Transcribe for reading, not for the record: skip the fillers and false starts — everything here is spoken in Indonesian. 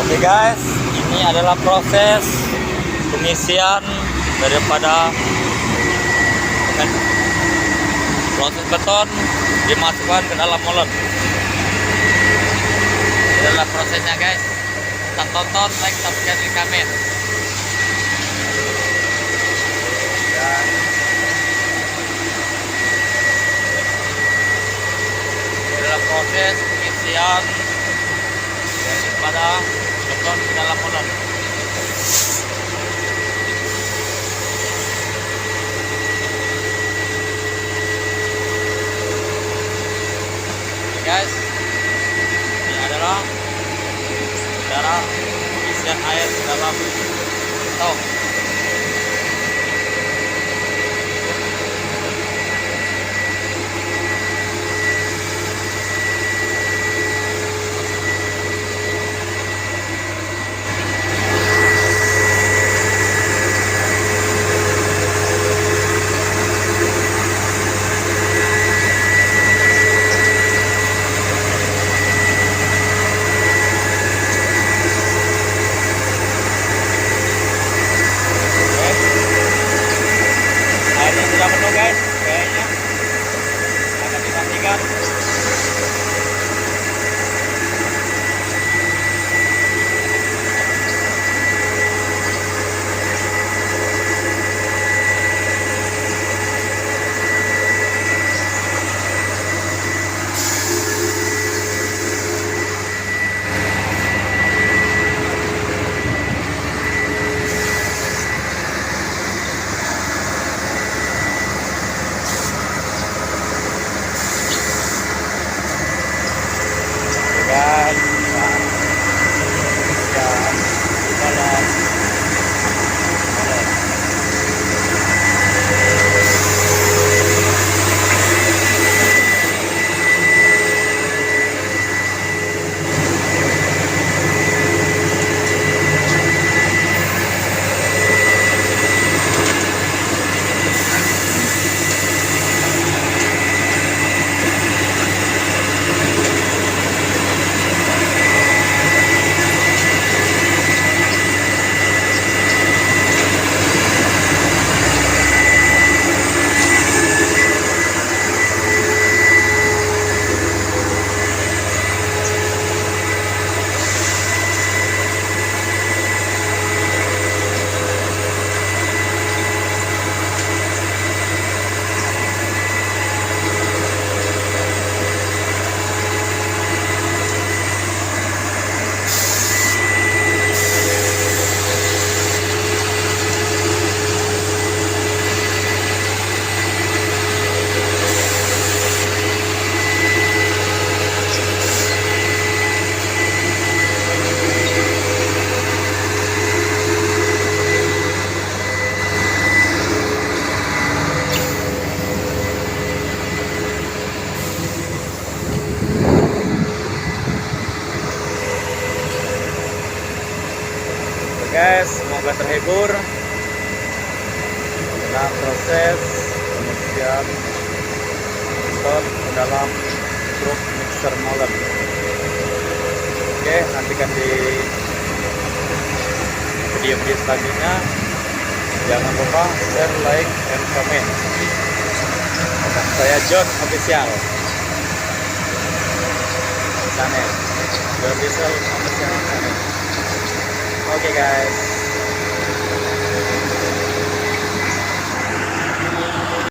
Oke guys, ini adalah proses pengisian daripada proses beton dimasukkan ke dalam molen. Ini adalah prosesnya guys. Kita tonton, like, subscribe, dan komen. Dan ini adalah proses pengisian daripada beton ke dalam molen. Guys, ini adalah cara pengisian air ke dalam tong. Airnya sudah penuh guys, kayaknya akan dimatikan. Dan dalam guys, semoga terhibur dalam proses pengisian beton ke dalam truk mixer molen. Oke, nantikan di video-video selanjutnya. Jangan lupa share, like, and comment. Saya John Official channel, John Diesel Official channel. Oke guys.